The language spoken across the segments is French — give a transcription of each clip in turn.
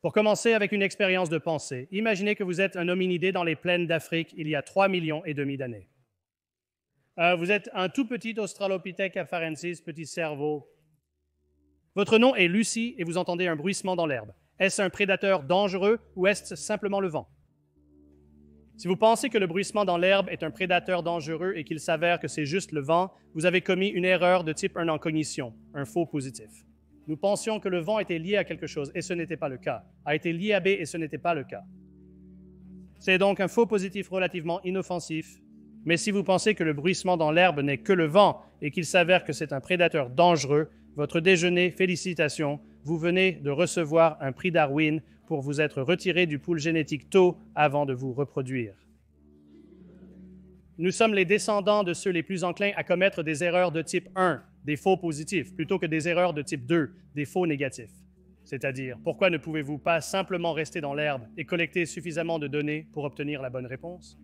Pour commencer avec une expérience de pensée, imaginez que vous êtes un hominidé dans les plaines d'Afrique il y a 3,5 millions d'années. Vous êtes un tout petit Australopithèque afarensis, petit cerveau. Votre nom est Lucie et vous entendez un bruissement dans l'herbe. Est-ce un prédateur dangereux ou est-ce simplement le vent? Si vous pensez que le bruissement dans l'herbe est un prédateur dangereux et qu'il s'avère que c'est juste le vent, vous avez commis une erreur de type 1 en cognition, un faux positif. Nous pensions que le vent était lié à quelque chose et ce n'était pas le cas, a été lié à B et ce n'était pas le cas. C'est donc un faux positif relativement inoffensif, mais si vous pensez que le bruissement dans l'herbe n'est que le vent et qu'il s'avère que c'est un prédateur dangereux, votre déjeuner, félicitations, vous venez de recevoir un prix Darwin pour vous être retiré du pool génétique tôt avant de vous reproduire. Nous sommes les descendants de ceux les plus enclins à commettre des erreurs de type 1, des faux positifs, plutôt que des erreurs de type 2, des faux négatifs. C'est-à-dire, pourquoi ne pouvez-vous pas simplement rester dans l'herbe et collecter suffisamment de données pour obtenir la bonne réponse?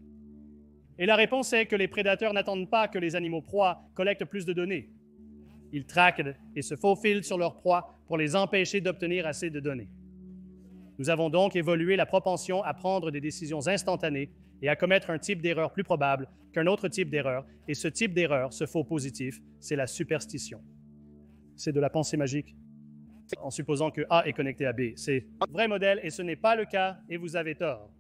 Et la réponse est que les prédateurs n'attendent pas que les animaux proies collectent plus de données. Ils traquent et se faufilent sur leurs proies pour les empêcher d'obtenir assez de données. Nous avons donc évolué la propension à prendre des décisions instantanées et à commettre un type d'erreur plus probable qu'un autre type d'erreur, et ce type d'erreur, ce faux positif, c'est la superstition. C'est de la pensée magique, en supposant que A est connecté à B. C'est un vrai modèle et ce n'est pas le cas et vous avez tort.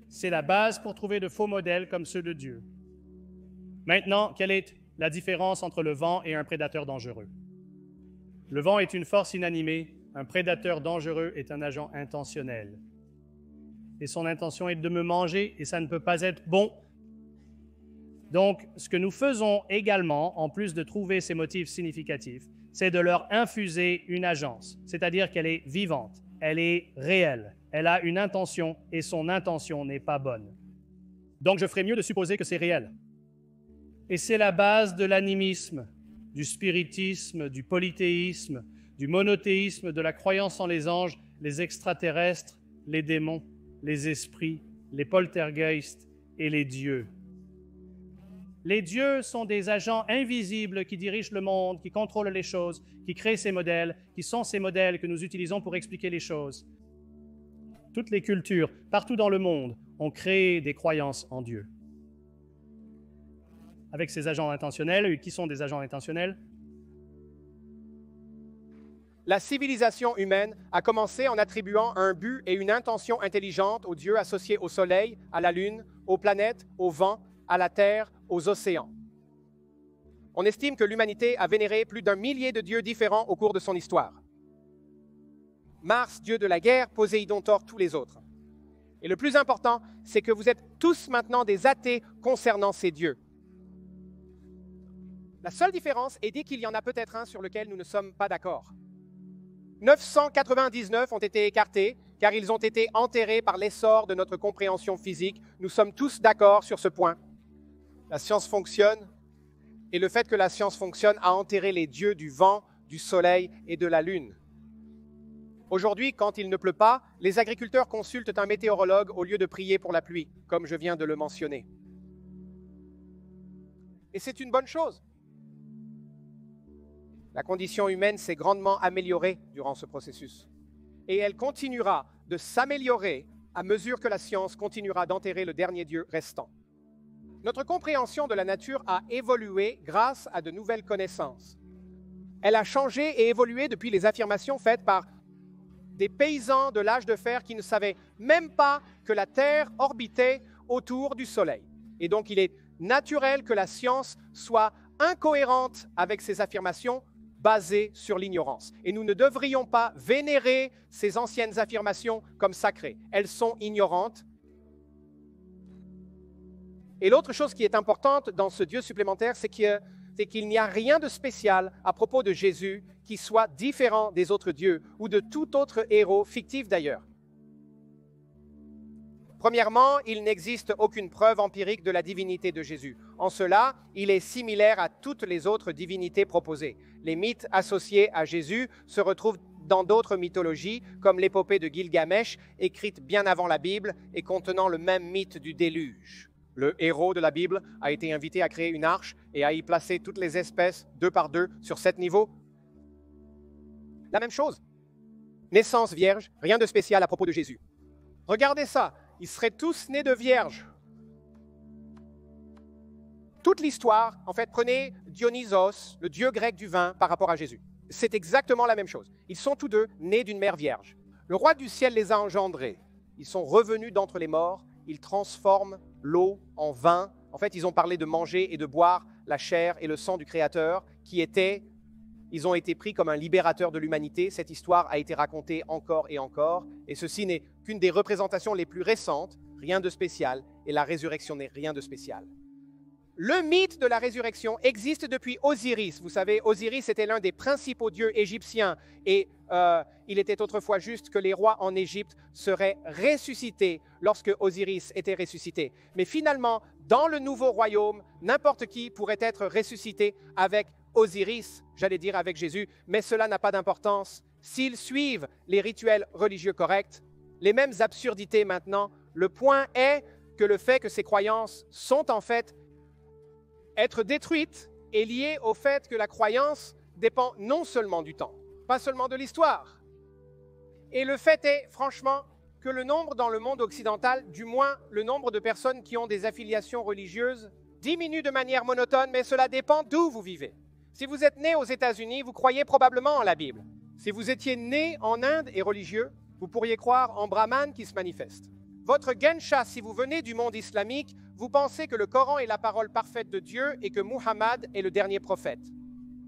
C'est la base pour trouver de faux modèles comme ceux de Dieu. Maintenant, quelle est la différence entre le vent et un prédateur dangereux? Le vent est une force inanimée, un prédateur dangereux est un agent intentionnel. Et son intention est de me manger et ça ne peut pas être bon. Donc, ce que nous faisons également, en plus de trouver ces motifs significatifs, c'est de leur infuser une agence, c'est-à-dire qu'elle est vivante, elle est réelle, elle a une intention et son intention n'est pas bonne. Donc, je ferais mieux de supposer que c'est réel. Et c'est la base de l'animisme, du spiritisme, du polythéisme, du monothéisme, de la croyance en les anges, les extraterrestres, les démons, les esprits, les poltergeists et les dieux. Les dieux sont des agents invisibles qui dirigent le monde, qui contrôlent les choses, qui créent ces modèles, qui sont ces modèles que nous utilisons pour expliquer les choses. Toutes les cultures, partout dans le monde, ont créé des croyances en Dieu. Avec ces agents intentionnels, qui sont des agents intentionnels? La civilisation humaine a commencé en attribuant un but et une intention intelligente aux dieux associés au soleil, à la lune, aux planètes, au vent, à la terre, aux océans. On estime que l'humanité a vénéré plus d'1 millier de dieux différents au cours de son histoire. Mars, dieu de la guerre, Poséidon, Thor, tous les autres. Et le plus important, c'est que vous êtes tous maintenant des athées concernant ces dieux. La seule différence est qu'il y en a peut-être un sur lequel nous ne sommes pas d'accord. 999 ont été écartés car ils ont été enterrés par l'essor de notre compréhension physique. Nous sommes tous d'accord sur ce point. La science fonctionne et le fait que la science fonctionne a enterré les dieux du vent, du soleil et de la lune. Aujourd'hui, quand il ne pleut pas, les agriculteurs consultent un météorologue au lieu de prier pour la pluie, comme je viens de le mentionner. Et c'est une bonne chose. La condition humaine s'est grandement améliorée durant ce processus. Et elle continuera de s'améliorer à mesure que la science continuera d'enterrer le dernier Dieu restant. Notre compréhension de la nature a évolué grâce à de nouvelles connaissances. Elle a changé et évolué depuis les affirmations faites par des paysans de l'âge de fer qui ne savaient même pas que la Terre orbitait autour du Soleil. Et donc il est naturel que la science soit incohérente avec ces affirmations basées sur l'ignorance. Et nous ne devrions pas vénérer ces anciennes affirmations comme sacrées. Elles sont ignorantes. Et l'autre chose qui est importante dans ce Dieu supplémentaire, c'est qu'il n'y a rien de spécial à propos de Jésus qui soit différent des autres dieux ou de tout autre héros, fictif d'ailleurs. Premièrement, il n'existe aucune preuve empirique de la divinité de Jésus. En cela, il est similaire à toutes les autres divinités proposées. Les mythes associés à Jésus se retrouvent dans d'autres mythologies, comme l'épopée de Gilgamesh, écrite bien avant la Bible et contenant le même mythe du déluge. Le héros de la Bible a été invité à créer une arche et à y placer toutes les espèces, 2 par 2, sur 7 niveaux. La même chose. Naissance vierge, rien de spécial à propos de Jésus. Regardez ça, ils seraient tous nés de vierges. Toute l'histoire, en fait, prenez Dionysos, le dieu grec du vin, par rapport à Jésus. C'est exactement la même chose. Ils sont tous deux nés d'une mère vierge. Le roi du ciel les a engendrés. Ils sont revenus d'entre les morts. Ils transforment l'eau en vin. En fait, ils ont parlé de manger et de boire la chair et le sang du Créateur, ils ont été pris comme un libérateur de l'humanité. Cette histoire a été racontée encore et encore. Et ceci n'est qu'une des représentations les plus récentes, rien de spécial, et la résurrection n'est rien de spécial. Le mythe de la résurrection existe depuis Osiris. Vous savez, Osiris était l'un des principaux dieux égyptiens et il était autrefois juste que les rois en Égypte seraient ressuscités lorsque Osiris était ressuscité. Mais finalement, dans le nouveau royaume, n'importe qui pourrait être ressuscité avec Osiris, j'allais dire avec Jésus, mais cela n'a pas d'importance. S'ils suivent les rituels religieux corrects, les mêmes absurdités maintenant, le point est que le fait que ces croyances sont en fait être détruite est lié au fait que la croyance dépend non seulement du temps, pas seulement de l'histoire. Et le fait est, franchement, que le nombre dans le monde occidental, du moins le nombre de personnes qui ont des affiliations religieuses, diminue de manière monotone, mais cela dépend d'où vous vivez. Si vous êtes né aux États-Unis, vous croyez probablement en la Bible. Si vous étiez né en Inde et religieux, vous pourriez croire en Brahman qui se manifeste. Votre Gensha, si vous venez du monde islamique, vous pensez que le Coran est la parole parfaite de Dieu et que Muhammad est le dernier prophète.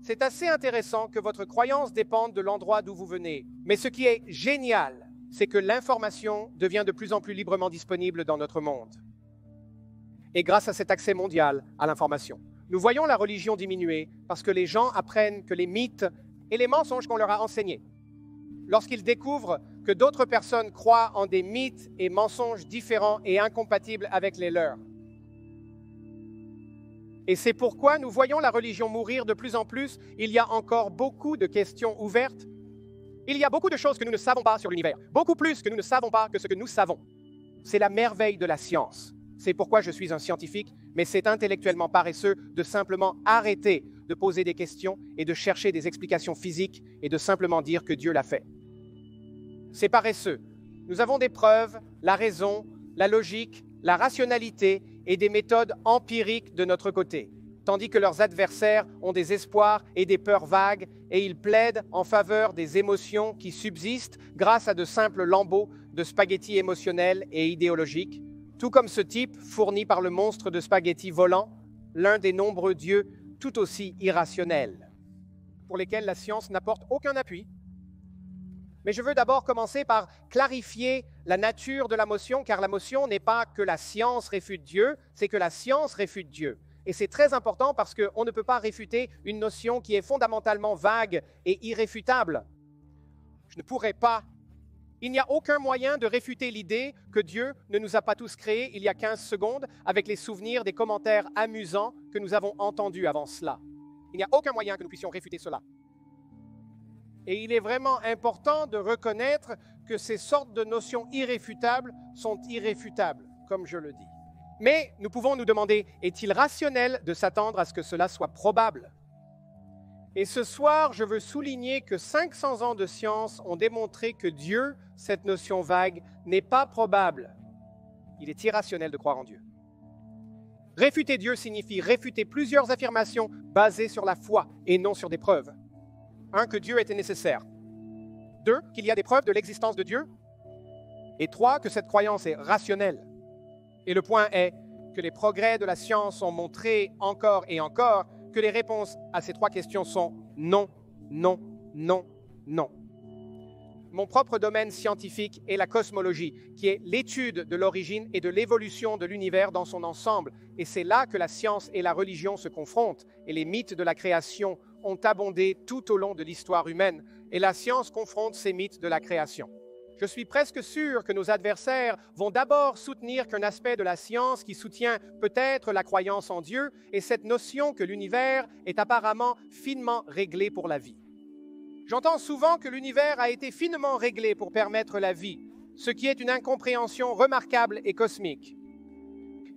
C'est assez intéressant que votre croyance dépende de l'endroit d'où vous venez. Mais ce qui est génial, c'est que l'information devient de plus en plus librement disponible dans notre monde. Et grâce à cet accès mondial à l'information, nous voyons la religion diminuer parce que les gens apprennent que les mythes et les mensonges qu'on leur a enseignés, lorsqu'ils découvrent que d'autres personnes croient en des mythes et mensonges différents et incompatibles avec les leurs. Et c'est pourquoi nous voyons la religion mourir de plus en plus. Il y a encore beaucoup de questions ouvertes. Il y a beaucoup de choses que nous ne savons pas sur l'univers. Beaucoup plus que nous ne savons pas que ce que nous savons. C'est la merveille de la science. C'est pourquoi je suis un scientifique, mais c'est intellectuellement paresseux de simplement arrêter de poser des questions et de chercher des explications physiques et de simplement dire que Dieu l'a fait. C'est paresseux. Nous avons des preuves, la raison, la logique, la rationalité et des méthodes empiriques de notre côté, tandis que leurs adversaires ont des espoirs et des peurs vagues et ils plaident en faveur des émotions qui subsistent grâce à de simples lambeaux de spaghettis émotionnels et idéologiques, tout comme ce type fourni par le monstre de spaghettis volant, l'un des nombreux dieux tout aussi irrationnels, pour lesquels la science n'apporte aucun appui. Mais je veux d'abord commencer par clarifier la nature de la motion, car la motion n'est pas que la science réfute Dieu, c'est que la science réfute Dieu. Et c'est très important parce qu'on ne peut pas réfuter une notion qui est fondamentalement vague et irréfutable. Je ne pourrais pas. Il n'y a aucun moyen de réfuter l'idée que Dieu ne nous a pas tous créés il y a 15 secondes avec les souvenirs des commentaires amusants que nous avons entendus avant cela. Il n'y a aucun moyen que nous puissions réfuter cela. Et il est vraiment important de reconnaître que ces sortes de notions irréfutables sont irréfutables, comme je le dis. Mais nous pouvons nous demander, est-il rationnel de s'attendre à ce que cela soit probable? Et ce soir, je veux souligner que 500 ans de science ont démontré que Dieu, cette notion vague, n'est pas probable. Il est irrationnel de croire en Dieu. Réfuter Dieu signifie réfuter plusieurs affirmations basées sur la foi et non sur des preuves. 1, que Dieu était nécessaire. 2, qu'il y a des preuves de l'existence de Dieu. Et 3, que cette croyance est rationnelle. Et le point est que les progrès de la science ont montré encore et encore que les réponses à ces 3 questions sont non, non, non, non. Mon propre domaine scientifique est la cosmologie, qui est l'étude de l'origine et de l'évolution de l'univers dans son ensemble. Et c'est là que la science et la religion se confrontent, et les mythes de la création ont abondé tout au long de l'histoire humaine, et la science confronte ces mythes de la création. Je suis presque sûr que nos adversaires vont d'abord soutenir qu'un aspect de la science qui soutient peut-être la croyance en Dieu est cette notion que l'univers est apparemment finement réglé pour la vie. J'entends souvent que l'univers a été finement réglé pour permettre la vie, ce qui est une incompréhension remarquable et cosmique.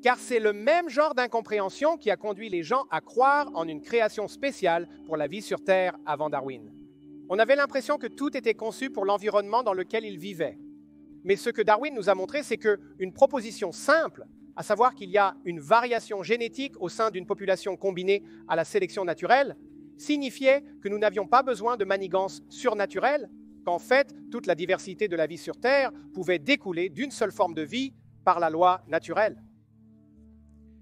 Car c'est le même genre d'incompréhension qui a conduit les gens à croire en une création spéciale pour la vie sur Terre avant Darwin. On avait l'impression que tout était conçu pour l'environnement dans lequel ils vivaient. Mais ce que Darwin nous a montré, c'est qu'une proposition simple, à savoir qu'il y a une variation génétique au sein d'une population combinée à la sélection naturelle, signifiait que nous n'avions pas besoin de manigance surnaturelle, qu'en fait, toute la diversité de la vie sur Terre pouvait découler d'une seule forme de vie par la loi naturelle.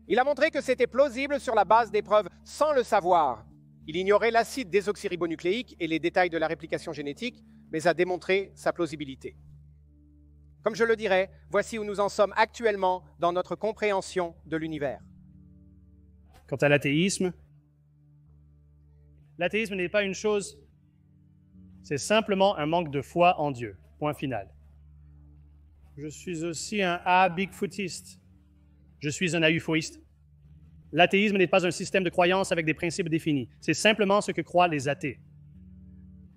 Il a montré que c'était plausible sur la base des preuves sans le savoir. Il ignorait l'acide désoxyribonucléique et les détails de la réplication génétique, mais a démontré sa plausibilité. Comme je le dirais, voici où nous en sommes actuellement dans notre compréhension de l'univers. Quant à l'athéisme n'est pas une chose, c'est simplement un manque de foi en Dieu. Point final. Je suis aussi un Bigfootiste. Je suis un UFOiste. L'athéisme n'est pas un système de croyance avec des principes définis. C'est simplement ce que croient les athées.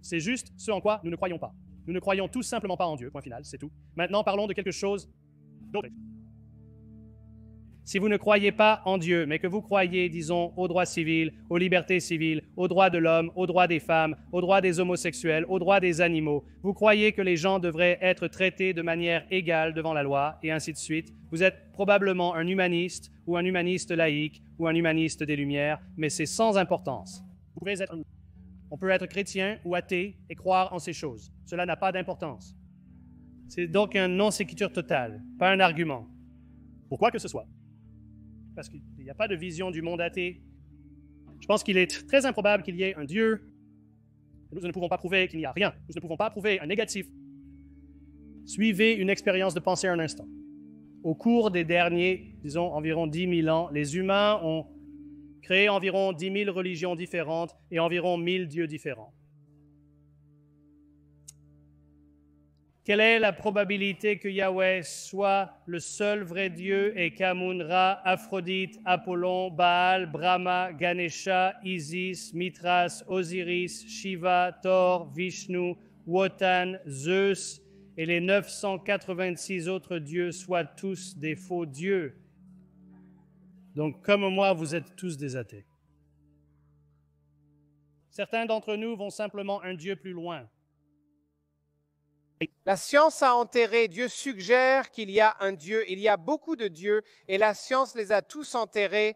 C'est juste ce en quoi nous ne croyons pas. Nous ne croyons tout simplement pas en Dieu, point final, c'est tout. Maintenant, parlons de quelque chose d'autre. Si vous ne croyez pas en Dieu, mais que vous croyez, disons, aux droits civils, aux libertés civiles, aux droits de l'homme, aux droits des femmes, aux droits des homosexuels, aux droits des animaux, vous croyez que les gens devraient être traités de manière égale devant la loi, et ainsi de suite, vous êtes probablement un humaniste ou un humaniste laïque ou un humaniste des Lumières, mais c'est sans importance. On peut être chrétien ou athée et croire en ces choses. Cela n'a pas d'importance. C'est donc un non-séquitur total, pas un argument. Pourquoi que ce soit? Parce qu'il n'y a pas de vision du monde athée. Je pense qu'il est très improbable qu'il y ait un Dieu. Nous ne pouvons pas prouver qu'il n'y a rien. Nous ne pouvons pas prouver un négatif. Suivez une expérience de pensée un instant. Au cours des derniers, disons, environ 10 000 ans, les humains ont créé environ 10 000 religions différentes et environ 1000 dieux différents. Quelle est la probabilité que Yahweh soit le seul vrai Dieu et qu'Amun-Ra, Aphrodite, Apollon, Baal, Brahma, Ganesha, Isis, Mithras, Osiris, Shiva, Thor, Vishnu, Wotan, Zeus et les 986 autres dieux soient tous des faux dieux? Donc, comme moi, vous êtes tous des athées. Certains d'entre nous vont simplement un Dieu plus loin. La science a enterré, Dieu suggère qu'il y a un Dieu, il y a beaucoup de dieux, et la science les a tous enterrés